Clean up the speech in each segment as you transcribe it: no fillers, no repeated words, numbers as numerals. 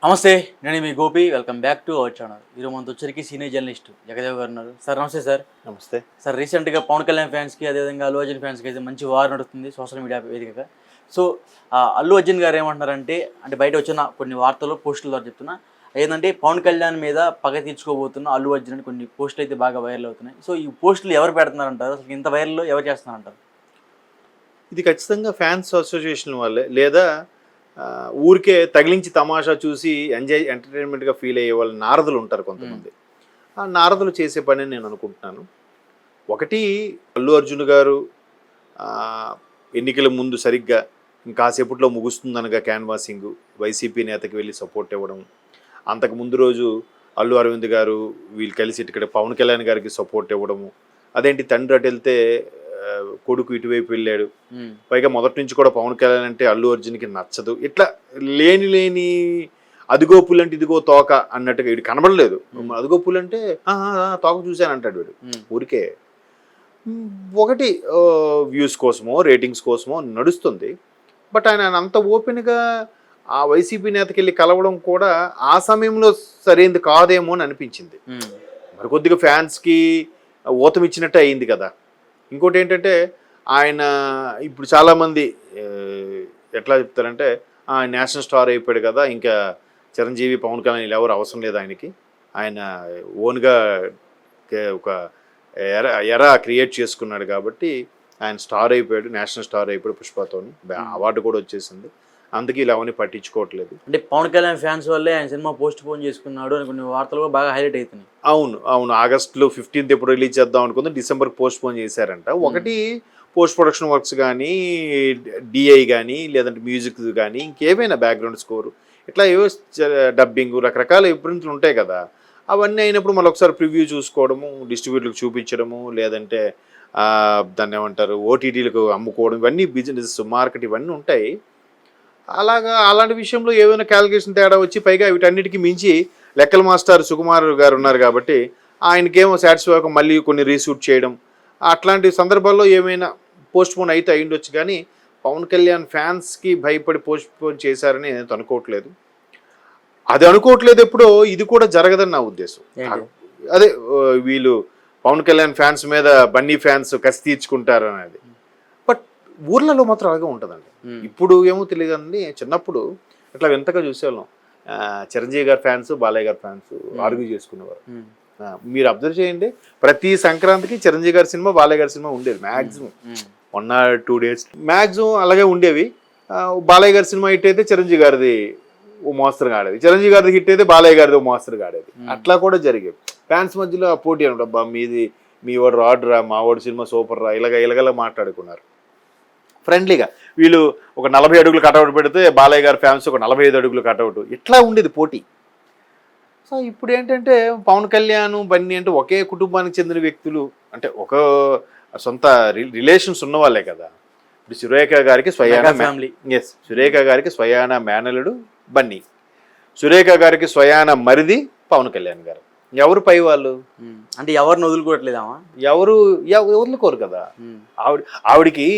నమస్తే, నేను మీ Gopi. Welcome back to our channel. ఈరోజు మనతో వచ్చరికి సీనియర్ జర్నలిస్ట్ జగదేవ్ గారు ఉన్నారు. సార్ నమస్తే. సార్ నమస్తే సార్. రీసెంట్గా పవన్ కళ్యాణ్ ఫ్యాన్స్కి, అదేవిధంగా అల్లు అర్జున్ ఫ్యాన్స్కి అయితే మంచి వార్ నడుస్తుంది సోషల్ మీడియా వేదికగా. సో అల్లు అర్జున్ గారు ఏమంటున్నారంటే, బయట వచ్చిన కొన్ని వార్తలు పోస్టుల ద్వారా చెప్తున్నా ఏంటంటే, పవన్ కళ్యాణ్ మీద పగ తీర్చుకోబోతున్న అల్లు అర్జున్ అని కొన్ని పోస్టులు అయితే బాగా వైరల్ అవుతున్నాయి. సో ఈ పోస్టులు ఎవరు పెడుతున్నారంటారు? అసలు ఇంత వైరల్లో ఎవరు చేస్తున్నారంటారు? ఇది ఖచ్చితంగా ఫ్యాన్స్ అసోసియేషన్ వాళ్ళే, లేదా ఊరికే తగిలించి తమాషా చూసి ఎంటర్టైన్మెంట్గా ఫీల్ అయ్యే వాళ్ళు నారదులు ఉంటారు కొంతమంది. ఆ నారదులు చేసే పని నేను అనుకుంటున్నాను. ఒకటి, అల్లు అర్జున్ గారు ఎన్నికల ముందు సరిగ్గా ఇంకాసేపట్లో ముగుస్తుందనగా క్యాన్వాసింగ్ వైసీపీ నేతకి వెళ్ళి సపోర్ట్ ఇవ్వడం, అంతకు ముందు రోజు అల్లు అరవింద్ గారు వీళ్ళు కలిసి ఇక్కడ పవన్ కళ్యాణ్ గారికి సపోర్ట్ ఇవ్వడము. అదేంటి, తండ్రి అటు వెళ్తే కొడుకు ఇటువైపు వెళ్ళాడు, పైగా మొదటి నుంచి కూడా పవన్ కళ్యాణ్ అంటే అల్లు అర్జున్కి నచ్చదు, ఇట్లా లేని అదిగో పులంటే ఇదిగో తోక అన్నట్టుగా వీడు కనబడలేదు. అదిగో పులంటే తోక చూశాను అంటాడు వీడు ఊరికే. ఒకటి, వ్యూస్ కోసమో రేటింగ్స్ కోసమో నడుస్తుంది. బట్ ఆయన అంత ఓపెన్గా ఆ వైసీపీ నేతకి వెళ్ళి కలవడం కూడా ఆ సమయంలో సరైనది కాదేమో అని అనిపించింది. మరి కొద్దిగా ఫ్యాన్స్కి ఊతమిచ్చినట్టు అయింది కదా. ఇంకోటి ఏంటంటే, ఆయన ఇప్పుడు చాలామంది ఎట్లా చెప్తారంటే, నేషనల్ స్టార్ అయిపోయాడు కదా, ఇంకా చిరంజీవి పవన్ కళ్యాణ్ ఎవరు అవసరం లేదు ఆయనకి, ఆయన ఓన్గా ఒక ఎరా క్రియేట్ చేసుకున్నాడు కాబట్టి ఆయన స్టార్ అయిపోయాడు, నేషనల్ స్టార్ అయిపోయాడు, పుష్పతోని అవార్డు కూడా వచ్చేసింది, అందుకే ఇలా అవన్నీ పట్టించుకోవట్లేదు. అంటే పవన్ కళ్యాణ్ ఫ్యాన్స్ వల్లే ఆయన సినిమా పోస్ట్ పోన్ చేసుకున్నాడు అని కొన్ని వార్తలు కూడా బాగా హైలైట్ అవుతున్నాయి. అవును, ఆగస్టులో 15th ఎప్పుడు రిలీజ్ చేద్దాం అనుకుంది, డిసెంబర్కి పోస్ట్ పోన్ చేశారంట. ఒకటి, పోస్ట్ ప్రొడక్షన్ వర్క్స్ కానీ, డిఐ కానీ, లేదంటే మ్యూజిక్ కానీ, ఇంకేమైనా బ్యాక్గ్రౌండ్ స్కోరు, ఇట్లా ఏవో డబ్బింగ్, రకరకాల ఇబ్బందులు ఉంటాయి కదా. అవన్నీ అయినప్పుడు మళ్ళీ ఒకసారి ప్రివ్యూ చూసుకోవడము, డిస్ట్రిబ్యూటర్లకు చూపించడము, లేదంటే దాన్ని ఏమంటారు ఓటీటీలకు అమ్ముకోవడం, ఇవన్నీ బిజినెస్ మార్కెట్ ఇవన్నీ ఉంటాయి. అలాంటి విషయంలో ఏమైనా క్యాలిక్యులేషన్ తేడా వచ్చి, పైగా వీటన్నిటికీ మించి లెక్కల మాస్టర్ సుకుమార్ గారు ఉన్నారు కాబట్టి ఆయనకేమో సాటిస్ఫై మళ్ళీ కొన్ని రీషూట్ చేయడం, అట్లాంటి సందర్భాల్లో ఏమైనా పోస్ట్ పోన్ అయితే అయ్యుండొచ్చు. కానీ పవన్ కళ్యాణ్ ఫ్యాన్స్కి భయపడి పోస్ట్ పోన్ చేశారని నేను అనుకోవట్లేదు. అది అనుకోవట్లేదు ఎప్పుడో, ఇది కూడా జరగదని నా ఉద్దేశం. అదే, వీళ్ళు పవన్ కళ్యాణ్ ఫ్యాన్స్ మీద బన్నీ ఫ్యాన్స్ కసి తీర్చుకుంటారు అనేది. బట్ ఊర్లలో మాత్రం అలాగే ఉంటుందండి. ఇప్పుడు ఏమో తెలియదు అండి, చిన్నప్పుడు ఇట్లా వింతగా చూసేవాళ్ళం, చిరంజీవి గారి ఫ్యాన్స్ బాలయ్య గారి ఫ్యాన్స్ ఆర్గ్యూ చేసుకునేవారు. మీరు అబ్జర్వ్ చేయండి, ప్రతి సంక్రాంతికి చిరంజీవి గారి సినిమా బాలయ్య గారి సినిమా ఉండేది మ్యాక్సిమం 1 or 2 days మ్యాక్సిమం అలాగే ఉండేవి. బాలయ్య గారి సినిమా హిట్ అయితే చిరంజీవి గారిది ఓ మోస్తరుగా ఆడేది, చిరంజీవి గారిది హిట్ అయితే బాలయ్య గారిది ఓ మోస్తరుగా ఆడేది. అట్లా కూడా జరిగేది. ఫ్యాన్స్ మధ్యలో ఆ పోటీ అనమాట, అబ్బా మీ వాడు రాడురా, మా వాడు సినిమా సూపర్ రా, ఇలాగలా మాట్లాడుకున్నారు ఫ్రెండ్లీగా. వీళ్ళు ఒక 40 అడుగులు కటౌట్ పెడితే బాలయ్య గారి ఫ్యాన్స్ ఒక 45 అడుగులు కటౌట్, ఇట్లా ఉండేది పోటీ. సో ఇప్పుడు ఏంటంటే, పవన్ కళ్యాణ్ బన్నీ అంటే ఒకే కుటుంబానికి చెందిన వ్యక్తులు, అంటే ఒక సొంత రిలేషన్స్ ఉన్న వాళ్ళే కదా. ఇప్పుడు సురేఖ గారికి స్వయాన ఫ్యామిలీ, సురేఖ గారికి స్వయాన మేనలుడు బన్నీ, సురేఖ గారికి స్వయాన మరిది పవన్ కళ్యాణ్ గారు. ఎవరు పై వాళ్ళు అంటే ఎవరిని వదులుకోవట్లేదామా? ఎవరు వదులుకోరు కదా. ఆవిడికి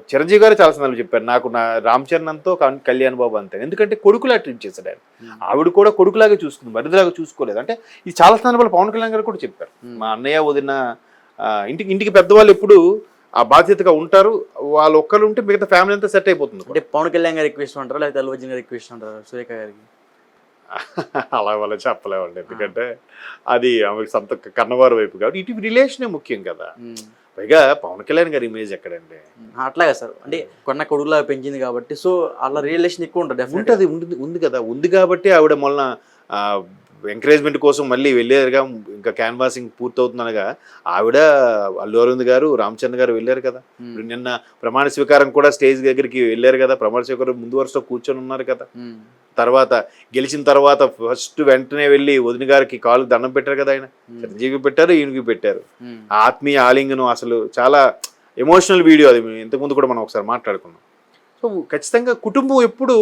చిరంజీవి గారు చాలా సందర్భాలు చెప్పారు, నాకు నా రామ్ చరణ్తో కళ్యాణ్ బాబు అంతే, ఎందుకంటే కొడుకులా ట్రీట్ చేశాడు ఆయన. ఆవిడ కూడా కొడుకులాగే చూసుకుంది, మరిదిలాగా చూసుకోలేదు. అంటే ఇది చాలా సందర్భాలు పవన్ కళ్యాణ్ గారు కూడా చెప్పారు. మా అన్నయ్య వదిన ఇంటికి పెద్దవాళ్ళు ఎప్పుడు ఆ బాధ్యతగా ఉంటారు, వాళ్ళు ఒక్కరు ఉంటే మిగతా ఫ్యామిలీ అంతా సెట్ అయిపోతుంది. అంటే పవన్ కళ్యాణ్ గారు రిక్వెస్ట్ ఉంటారా, లేకపోతే అల్లు అర్జున్ గారు రిక్వెస్ట్ ఉంటారా సురేఖ గారికి? అలా వాళ్ళు చెప్పలేమండి, ఎందుకంటే అది ఆమెకు సొంత కన్నవారి వైపు కాబట్టి ఇటు రిలేషనే ముఖ్యం కదా. పైగా పవన్ కళ్యాణ్ గారి ఇమేజ్ ఎక్కడండి? అట్లాగా సార్, అంటే కొన్న కొడుకులాగా పెంచింది కాబట్టి, సో అలా రిలేషన్ ఎక్కువ ఉంటుంది. ఉంది కదా, ఉంది కాబట్టి ఆవిడ మొన్న ఎంకరేజ్మెంట్ కోసం మళ్ళీ వెళ్ళారుగా, ఇంకా క్యాన్వాసింగ్ పూర్తవుతుందనగా ఆవిడ, అల్లు అరవింద్ గారు, రామ్ చరణ్ గారు వెళ్ళారు కదా. నిన్న ప్రమాణ స్వీకారం కూడా స్టేజ్ దగ్గరికి వెళ్ళారు కదా, ప్రమాణ స్వీకారం ముందు వరుసలో కూర్చొని ఉన్నారు కదా. తర్వాత గెలిచిన తర్వాత ఫస్ట్ వెంటనే వెళ్ళి వదిన గారికి కాలు దండం పెట్టారు కదా, ఆయన చిరంజీవి పెట్టారు, ఈయనకి పెట్టారు. ఆత్మీయ ఆలింగనం అసలు చాలా ఎమోషనల్ వీడియో అది, ఇంతకుముందు కూడా మనం ఒకసారి మాట్లాడుకున్నాం. సో ఖచ్చితంగా కుటుంబం ఎప్పుడు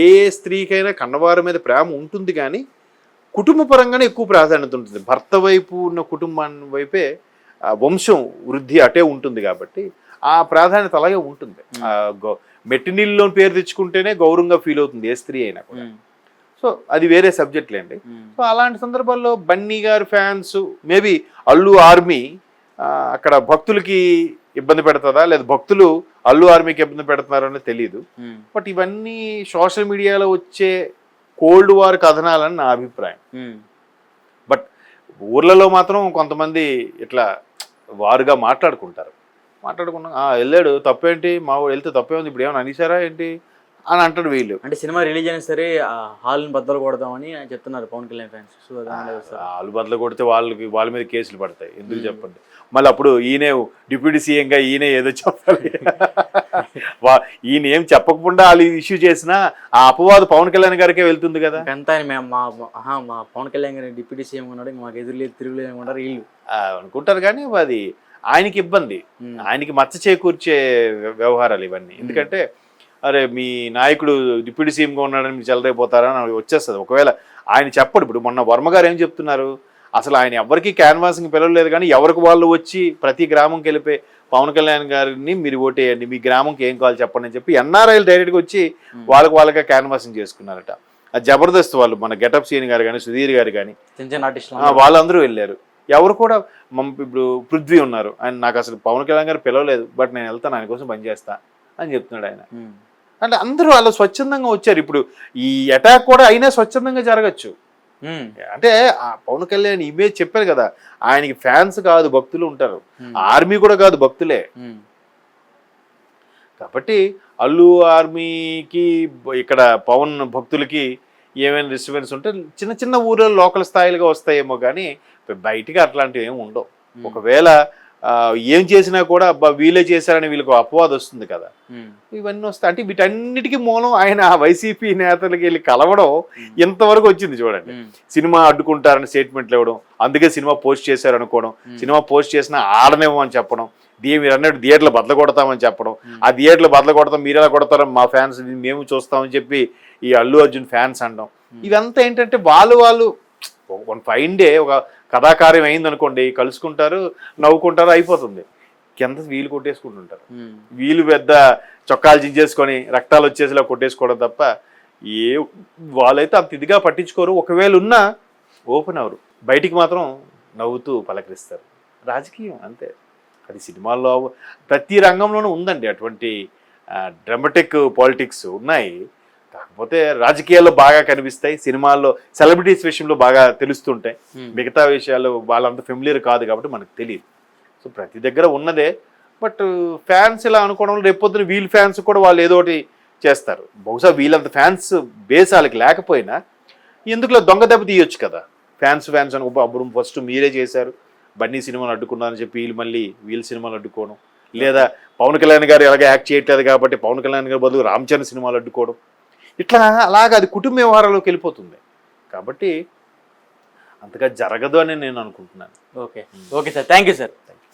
ఏ స్త్రీకైనా కన్నవారి మీద ప్రేమ ఉంటుంది, కానీ కుటుంబ పరంగానే ఎక్కువ ప్రాధాన్యత ఉంటుంది. భర్త వైపు ఉన్న కుటుంబాన్ని వైపే వంశం వృద్ధి అటే ఉంటుంది కాబట్టి ఆ ప్రాధాన్యత అలాగే ఉంటుంది. మెట్టినీళ్ళలో పేరు తెచ్చుకుంటేనే గౌరవంగా ఫీల్ అవుతుంది ఏ స్త్రీ అయినా కూడా. సో అది వేరే సబ్జెక్ట్లేండి. సో అలాంటి సందర్భాల్లో బన్నీ గారి ఫ్యాన్స్ మేబీ అల్లు ఆర్మీ అక్కడ భక్తులకి ఇబ్బంది పెడుతుందా లేదా భక్తులు అల్లు ఆర్మీకి ఇబ్బంది పెడుతున్నారో అనేది తెలియదు. బట్ ఇవన్నీ సోషల్ మీడియాలో వచ్చే కోల్డ్ వార్ కథనాలని నా అభిప్రాయం. బట్ ఊర్లలో మాత్రం కొంతమంది ఇట్లా వారుగా మాట్లాడుకున్నా వెళ్ళాడు తప్పేంటి, మా వాడు వెళ్తే తప్పే ఉంది, ఇప్పుడు ఏమైనా అనిసారా ఏంటి అని అంటాడు వీళ్ళు. అంటే సినిమా రిలీజ్ అయినా సరే హాల్ని బద్దలు కొడదామని చెప్తున్నారు పవన్ కళ్యాణ్ ఫ్యాన్స్. సో వాళ్ళు బద్దలు కొడితే వాళ్ళ మీద కేసులు పడతాయి, ఎందుకు చెప్పండి. మళ్ళీ అప్పుడు ఈయనే డిప్యూటీ సీఎంగా ఈయన ఏదో చెప్పాలి. ఈయన ఏం చెప్పకుండా వాళ్ళు ఇష్యూ చేసినా ఆ అపవాదు పవన్ కళ్యాణ్ గారికే వెళ్తుంది కదా. అంతా మా పవన్ కళ్యాణ్ గారి డిప్యూటీ సీఎం ఉన్నాడు, మాకు ఎదురులేదు తిరుగులేదు ఉంటారు వీళ్ళు అనుకుంటారు. కానీ అది ఆయనకి ఇబ్బంది, ఆయనకి మచ్చ చేకూర్చే వ్యవహారాలు ఇవన్నీ. ఎందుకంటే అరే మీ నాయకుడు డిప్యూటీ సీఎంగా ఉన్నాడని మీరు చెలరైపోతారా అని వచ్చేస్తుంది. ఒకవేళ ఆయన చెప్పడు. ఇప్పుడు మొన్న వర్మ గారు ఏం చెప్తున్నారు, అసలు ఆయన ఎవరికి క్యాన్వాసింగ్ పిలవలేదు, కానీ ఎవరికి వాళ్ళు వచ్చి ప్రతి గ్రామంకి వెళ్ళిపోయి పవన్ కళ్యాణ్ గారిని మీరు ఓటేయండి, మీ గ్రామంకి ఏం కావాలి చెప్పండి అని చెప్పి ఎన్ఆర్ఐలు డైరెక్ట్గా వచ్చి వాళ్ళగా క్యాన్వాసింగ్ చేసుకున్నారట. అది జబర్దస్త్ వాళ్ళు, మన గెటప్ సీన్ గారు కానీ సుధీర్ గారు కానీ వాళ్ళందరూ వెళ్ళారు. ఎవరు కూడా ఇప్పుడు పృథ్వీ ఉన్నారు, ఆయన నాకు అసలు పవన్ కళ్యాణ్ గారు పిలవలేదు, బట్ నేను వెళ్తాను ఆయన కోసం పనిచేస్తా అని చెప్తున్నాడు ఆయన. అంటే అందరూ వాళ్ళు స్వచ్ఛందంగా వచ్చారు. ఇప్పుడు ఈ అటాక్ కూడా అయినా స్వచ్ఛందంగా జరగచ్చు. అంటే ఆ పవన్ కళ్యాణ్ ఇమేజ్ చెప్పారు కదా, ఆయనకి ఫ్యాన్స్ కాదు భక్తులు ఉంటారు, ఆర్మీ కూడా కాదు భక్తులే. కాబట్టి అల్లు ఆర్మీకి ఇక్కడ పవన్ భక్తులకి ఏమైనా డిస్టర్బెన్స్ ఉంటే చిన్న చిన్న ఊర్లో లోకల్ స్థాయిలుగా వస్తాయేమో, కానీ బయటికి అట్లాంటివి ఏమి ఉండవు. ఒకవేళ ఏం చేసినా కూడా అబ్బా వీళ్ళే చేశారని వీళ్ళకి అపవాదం వస్తుంది కదా, ఇవన్నీ వస్తాయి. అంటే వీటన్నిటికీ మూలం ఆయన వైసీపీ నేతలకి వెళ్ళి కలవడం ఇంతవరకు వచ్చింది చూడండి. సినిమా అడ్డుకుంటారని స్టేట్మెంట్లు ఇవ్వడం, అందుకే సినిమా పోస్ట్ చేశారు అనుకోవడం, సినిమా పోస్ట్ చేసినా ఆడనేమని చెప్పడం, మీరు అన్నట్టు థియేటర్లు బద్దలు కొడతామని చెప్పడం, ఆ థియేటర్లు బద్దలు కొడతాం మీరు ఎలా కొడతారో మా ఫ్యాన్స్ మేము చూస్తామని చెప్పి ఈ అల్లు అర్జున్ ఫ్యాన్స్ అనడం, ఇదంతా ఏంటంటే వాళ్ళు వన్ ఫైన్ డే ఒక కథాకార్యం అయింది అనుకోండి, కలుసుకుంటారు, నవ్వుకుంటారు, అయిపోతుంది. కింద వీలు కొట్టేసుకుంటుంటారు. వీలు పెద్ద చొక్కాలు చించేసుకొని రక్తాలు వచ్చేసిలా కొట్టేసుకోవడం తప్ప వాళ్ళైతే అంత ఇదిగా పట్టించుకోరు. ఒకవేళ ఉన్నా ఓపెన్ అవరు, బయటికి మాత్రం నవ్వుతూ పలకరిస్తారు. రాజకీయం అంతే, అది సినిమాల్లో ప్రతి రంగంలోనూ ఉందండి. అటువంటి డ్రామాటిక్ పాలిటిక్స్ ఉన్నాయి. కాకపోతే రాజకీయాల్లో బాగా కనిపిస్తాయి, సినిమాల్లో సెలబ్రిటీస్ విషయంలో బాగా తెలుస్తుంటాయి. మిగతా విషయాలు వాళ్ళంత ఫెమిలియర్ కాదు కాబట్టి మనకు తెలియదు. సో ప్రతి దగ్గర ఉన్నదే. బట్ ఫ్యాన్స్ ఇలా అనుకోవడం, రేపొద్దున వీళ్ళ ఫ్యాన్స్ కూడా వాళ్ళు ఏదో ఒకటి చేస్తారు. బహుశా వీళ్ళంత ఫ్యాన్స్ బేస్ వాళ్ళకి లేకపోయినా ఎందుకులో దొంగ దెబ్బ తీయొచ్చు కదా. ఫ్యాన్స్ అని అప్పుడు ఫస్ట్ మీరే చేశారు, బన్నీ సినిమాలు అడ్డుకున్నారని చెప్పి వీళ్ళు మళ్ళీ వీళ్ళ సినిమాలు అడ్డుకోవడం, లేదా పవన్ కళ్యాణ్ గారు ఎలాగ యాక్ట్ చేయట్లేదు కాబట్టి పవన్ కళ్యాణ్ గారి బదులు రామ్ చరణ్ సినిమాలు అడ్డుకోవడం, ఇట్లా అలాగా అది కుటుంబ వ్యవహారాల్లోకి వెళ్ళిపోతుంది. కాబట్టి అంతగా జరగదు అని నేను అనుకుంటున్నాను. Okay sir, thank you sir.